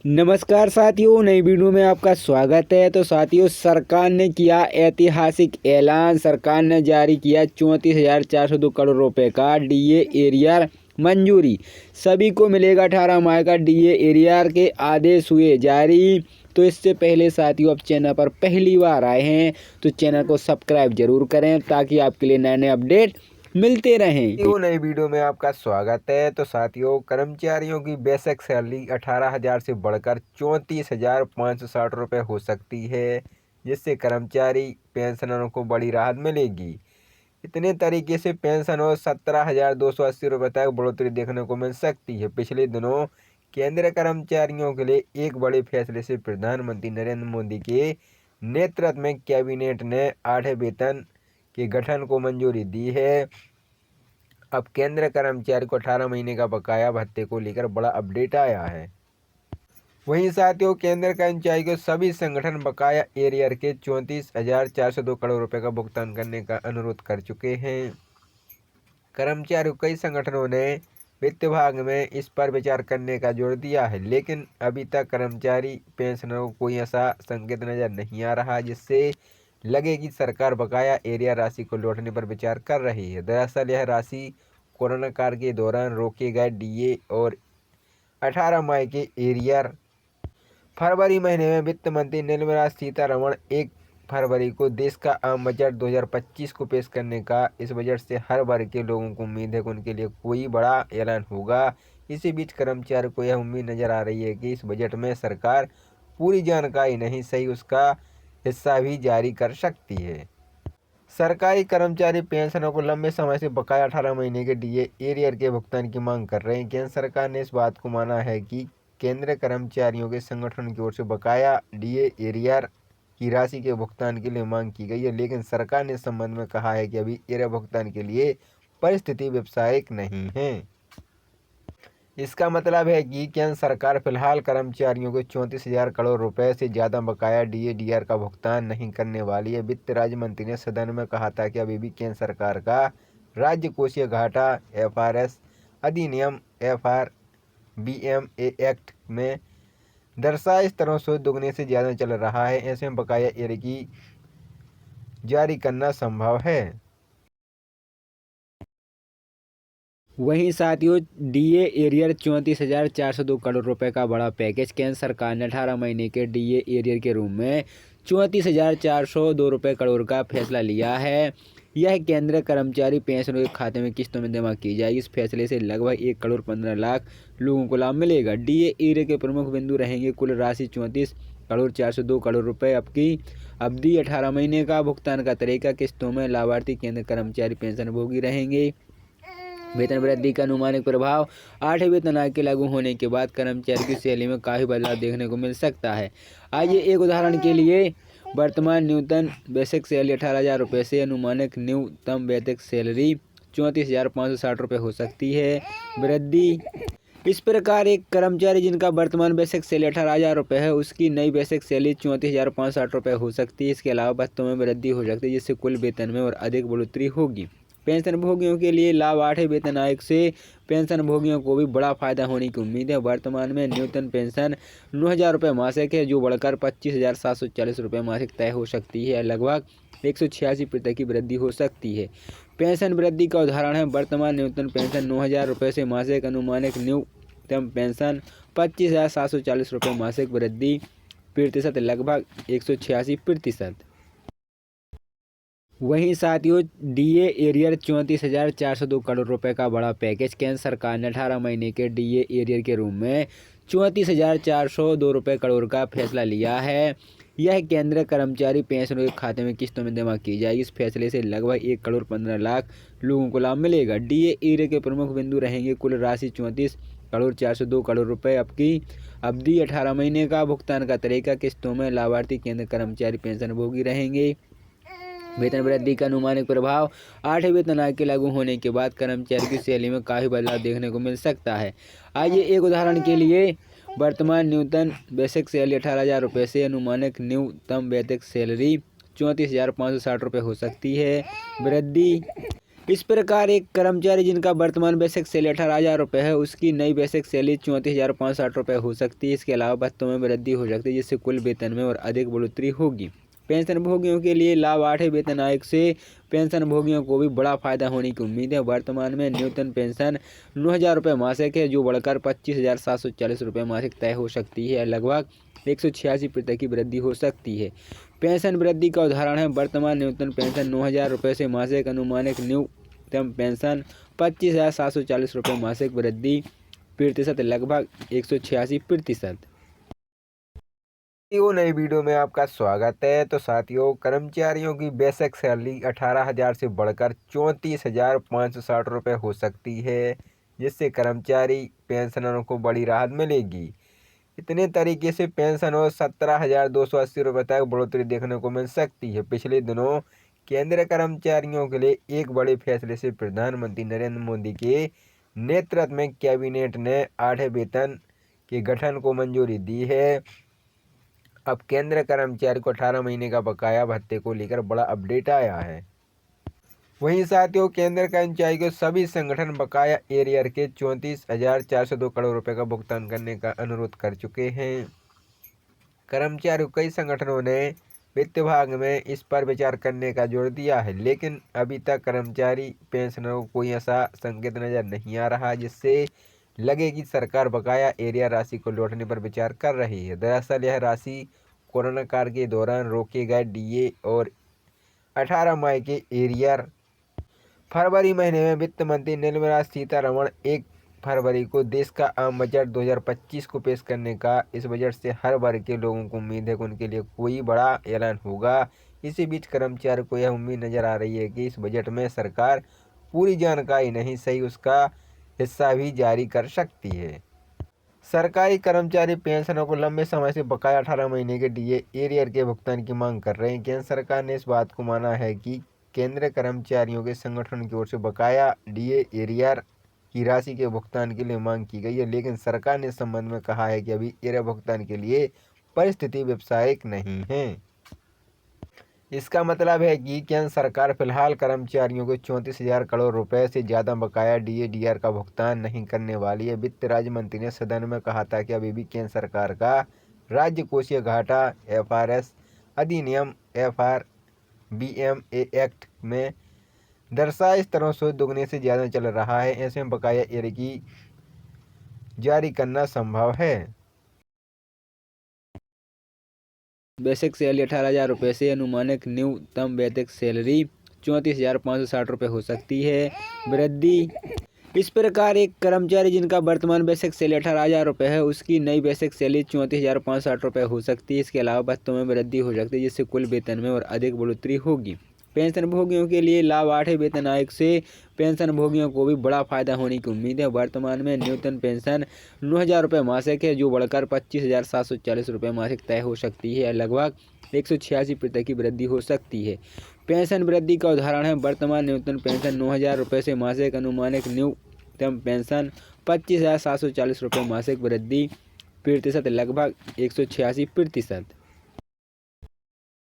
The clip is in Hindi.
नमस्कार साथियों, नई वीडियो में आपका स्वागत है। तो साथियों, सरकार ने किया ऐतिहासिक ऐलान। सरकार ने जारी किया 34,402 करोड़ रुपए का डीए एरियर मंजूरी। सभी को मिलेगा 18 माह का डीए एरियर के आदेश हुए जारी। तो इससे पहले साथियों, आप चैनल पर पहली बार आए हैं तो चैनल को सब्सक्राइब जरूर करें ताकि आपके लिए नए नए अपडेट मिलते रहें। नई वीडियो में आपका स्वागत है। तो साथियों, कर्मचारियों की बेसिक सैलरी 18,000 से बढ़कर 34,560 रुपये हो सकती है, जिससे कर्मचारी पेंशनरों को बड़ी राहत मिलेगी। इतने तरीके से पेंशन और 17,280 रुपये तक बढ़ोतरी देखने को मिल सकती है। पिछले दिनों केंद्रीय कर्मचारियों के लिए एक बड़े फैसले से प्रधानमंत्री नरेंद्र मोदी के नेतृत्व में कैबिनेट ने 8वें वेतन के गठन को मंजूरी दी है। अब केंद्र कर्मचारी को 18 महीने का बकाया भत्ते को लेकर बड़ा अपडेट आया है। वहीं साथियों, केंद्र कर्मचारी को सभी संगठन बकाया एरियर के 34,402 करोड़ रुपए का भुगतान करने का अनुरोध कर चुके हैं। कर्मचारियों कई संगठनों ने वित्त विभाग में इस पर विचार करने का जोर दिया है, लेकिन अभी तक कर्मचारी पेंशनरों को कोई ऐसा संकेत नजर नहीं आ रहा जिससे लगे कि सरकार बकाया एरिया राशि को लौटने पर विचार कर रही है। दरअसल यह राशि कोरोना काल के दौरान रोके गए डीए और 18 माह के एरियर। फरवरी महीने में वित्त मंत्री निर्मला सीतारमण 1 फरवरी को देश का आम बजट 2025 को पेश करने का। इस बजट से हर वर्ग के लोगों को उम्मीद है कि उनके लिए कोई बड़ा ऐलान होगा। इसी बीच कर्मचारियों को यह उम्मीद नजर आ रही है कि इस बजट में सरकार पूरी जानकारी नहीं सही उसका हिस्सा भी जारी कर सकती है। सरकारी कर्मचारी पेंशनरों को लंबे समय से बकाया 18 महीने के डीए एरियर के भुगतान की मांग कर रहे हैं। केंद्र सरकार ने इस बात को माना है कि केंद्रीय कर्मचारियों के संगठन की ओर से बकाया डीए एरियर की राशि के भुगतान के लिए मांग की गई है, लेकिन सरकार ने इस संबंध में कहा है कि अभी एरियर भुगतान के लिए परिस्थिति व्यावसायिक नहीं है। इसका मतलब है कि केंद्र सरकार फिलहाल कर्मचारियों को 34,000 करोड़ रुपए से ज़्यादा बकाया डीए का भुगतान नहीं करने वाली है। वित्त राज्य मंत्री ने सदन में कहा था कि अभी भी केंद्र सरकार का राज्य कोषीय घाटा एफआरएस अधिनियम FRBMA एक्ट में दर्शाए स्तरों से दोगुने से ज़्यादा चल रहा है। ऐसे में बकाया एरियर की जारी करना संभव है। वहीं साथियों, डीए एरियर 34,402 करोड़ रुपए का बड़ा पैकेज। केंद्र सरकार ने 18 महीने के डीए एरियर के रूप में 34,402 रुपये करोड़ का फैसला लिया है। यह केंद्रीय कर्मचारी पेंशनों के खाते में किस्तों में जमा की जाएगी। इस फैसले से लगभग 1,15,00,000 लोगों को लाभ मिलेगा। डीए एरियर के प्रमुख बिंदु रहेंगे कुल राशि 34,402 करोड़ रुपए। अब की अवधि 18 महीने का भुगतान का तरीका किस्तों में लाभार्थी केंद्र कर्मचारी पेंशन भोगी रहेंगे। वेतन वृद्धि का अनुमानित प्रभाव 8वें वेतन आयोग के लागू होने के बाद कर्मचारी की सैलरी में काफ़ी बदलाव देखने को मिल सकता है। आइए एक उदाहरण के लिए, वर्तमान न्यूनतम बेसिक सैलरी 18,000 रुपये से अनुमानित न्यूनतम बेसिक सैलरी 34,560 रुपये हो सकती है। वृद्धि इस प्रकार, एक कर्मचारी जिनका वर्तमान बेसिक सैलरी 18,000 रुपये है, उसकी नई बेसिक सैलरी 34,560 रुपये हो सकती है। इसके अलावा भत्तों में वृद्धि हो सकती है, जिससे कुल वेतन में और अधिक बढ़ोतरी होगी। पेंशन भोगियों के लिए लाभ 8वें वेतन आयोग से पेंशन भोगियों को भी बड़ा फायदा होने की उम्मीद है। वर्तमान में न्यूनतम पेंशन 9,000 रुपये मासिक है, जो बढ़कर 25,740 रुपये मासिक तय हो सकती है। लगभग 186% की वृद्धि हो सकती है। पेंशन वृद्धि का उदाहरण है, वर्तमान न्यूनतम पेंशन 9,000 रुपये से मासिक, अनुमानित न्यूनतम पेंशन 25,740 रुपये मासिक। वृद्धि प्रतिशत लगभग 186%। वहीं साथियों, डीए एरियर 34,402 करोड़ रुपए का बड़ा पैकेज। केंद्र सरकार ने 18 महीने के डीए एरियर के रूप में 34,402 रुपये करोड़ का फैसला लिया है। यह केंद्रीय कर्मचारी पेंशनों के खाते में किस्तों में जमा की जाएगी। इस फैसले से लगभग 1,15,00,000 लोगों को लाभ मिलेगा। डीए एरियर के प्रमुख बिंदु रहेंगे कुल राशि 34,402 करोड़ रुपए। अब की अवधि 18 महीने का भुगतान का तरीका किस्तों में लाभार्थी केंद्र कर्मचारी पेंशन भोगी रहेंगे। वेतन वृद्धि का अनुमानित प्रभाव 8वें वेतन आयोग के लागू होने के बाद कर्मचारी की सैलरी में काफ़ी बदलाव देखने को मिल सकता है। आइए एक उदाहरण के लिए, वर्तमान न्यूनतम बेसिक सैलरी 18,000 रुपये से अनुमानित न्यूनतम बेसिक सैलरी 34,560 रुपये हो सकती है। वृद्धि इस प्रकार एक कर्मचारी जिनका वर्तमान बेसिक सैलरी 18,000 रुपये है, उसकी नई बेसिक सैलरी 34,560 रुपये हो सकती है। इसके अलावा भत्तों में वृद्धि हो सकती है, जिससे कुल वेतन में और अधिक बढ़ोतरी होगी। पेंशन भोगियों के लिए लाभ 8वें वेतन आयोग से पेंशन भोगियों को भी बड़ा फायदा होने की उम्मीद है। वर्तमान में न्यूनतम पेंशन 9,000 रुपये मासिक है, जो बढ़कर 25,740 रुपये मासिक तय हो सकती है। लगभग 186% की वृद्धि हो सकती है। पेंशन वृद्धि का उदाहरण है वर्तमान न्यूनतम पेंशन 9,000 रुपये से मासिक अनुमानिक न्यूनतम पेंशन 25,740 रुपये मासिक वृद्धि प्रतिशत लगभग 186%। नई वीडियो में आपका स्वागत है। तो साथियों, कर्मचारियों की बेसिक सैलरी 18,000 से बढ़कर 34,560 रुपये हो सकती है, जिससे कर्मचारी पेंशनरों को बड़ी राहत मिलेगी। इतने तरीके से पेंशन और 17,280 रुपये तक बढ़ोतरी देखने को मिल सकती है। पिछले दिनों केंद्रीय कर्मचारियों के लिए एक बड़े फैसले से प्रधानमंत्री नरेंद्र मोदी के नेतृत्व में कैबिनेट ने 8वें वेतन के गठन को मंजूरी दी है। अब केंद्र कर्मचारी को 18 महीने का बकाया भत्ते को लेकर बड़ा अपडेट आया है। वहीं साथियों, केंद्र कर्मचारी के सभी संगठन बकाया एरियर के 34,402 करोड़ रुपए का भुगतान करने का अनुरोध कर चुके हैं। कर्मचारी कई संगठनों ने वित्त विभाग में इस पर विचार करने का जोर दिया है, लेकिन अभी तक कर्मचारी पेंशनरों को कोई ऐसा संकेत नजर नहीं आ रहा जिससे लगे कि सरकार बकाया एरियर राशि को लौटने पर विचार कर रही है। दरअसल यह राशि कोरोना काल के दौरान रोके गए डीए और 18 मई के एरियर फरवरी महीने में वित्त मंत्री निर्मला सीतारमण 1 फरवरी को देश का आम बजट 2025 को पेश करने का। इस बजट से हर वर्ग के लोगों को उम्मीद है कि उनके लिए कोई बड़ा ऐलान होगा। इसी बीच कर्मचारी को यह उम्मीद नजर आ रही है कि इस बजट में सरकार पूरी जानकारी नहीं सही उसका हिस्सा भी जारी कर सकती है। सरकारी कर्मचारी पेंशनरों को लंबे समय से बकाया 18 महीने के डीए एरियर के भुगतान की मांग कर रहे हैं। केंद्र सरकार ने इस बात को माना है कि केंद्रीय कर्मचारियों के संगठन की ओर से बकाया डीए एरियर की राशि के भुगतान के लिए मांग की गई है, लेकिन सरकार ने इस संबंध में कहा है कि अभी एरियर भुगतान के लिए परिस्थिति व्यावसायिक नहीं है। इसका मतलब है कि केंद्र सरकार फिलहाल कर्मचारियों को 34,000 करोड़ रुपए से ज़्यादा बकाया डीए का भुगतान नहीं करने वाली है। वित्त राज्य मंत्री ने सदन में कहा था कि अभी भी केंद्र सरकार का राज्य कोषीय घाटा एफआरएस अधिनियम FRBMA एक्ट में दर्शाए स्तरों से दुगने से ज़्यादा चल रहा है। ऐसे में बकाया एरियर की जारी करना संभव है। बेसिक सैलरी 18,000 रुपये से अनुमानिक न्यूनतम बेसिक सैलरी 34,560 रुपये हो सकती है। वृद्धि इस प्रकार एक कर्मचारी जिनका वर्तमान बेसिक सैलरी 18,000 रुपये है, उसकी नई बेसिक सैलरी 34,560 रुपये हो सकती है। इसके अलावा भत्तों में वृद्धि हो सकती है, जिससे कुल वेतन में और अधिक बढ़ोतरी होगी। पेंशन भोगियों के लिए लाभ 8वें वेतन आयोग से पेंशन भोगियों को भी बड़ा फायदा होने की उम्मीद है। वर्तमान में न्यूनतम पेंशन 9,000 रुपये मासिक है, जो बढ़कर 25,740 रुपये मासिक तय हो सकती है। लगभग 186% की वृद्धि हो सकती है। पेंशन वृद्धि का उदाहरण है वर्तमान न्यूनतम पेंशन 9,000 रुपये से मासिक अनुमानिक न्यूनतम पेंशन 25,740 रुपये मासिक वृद्धि प्रतिशत लगभग 186%।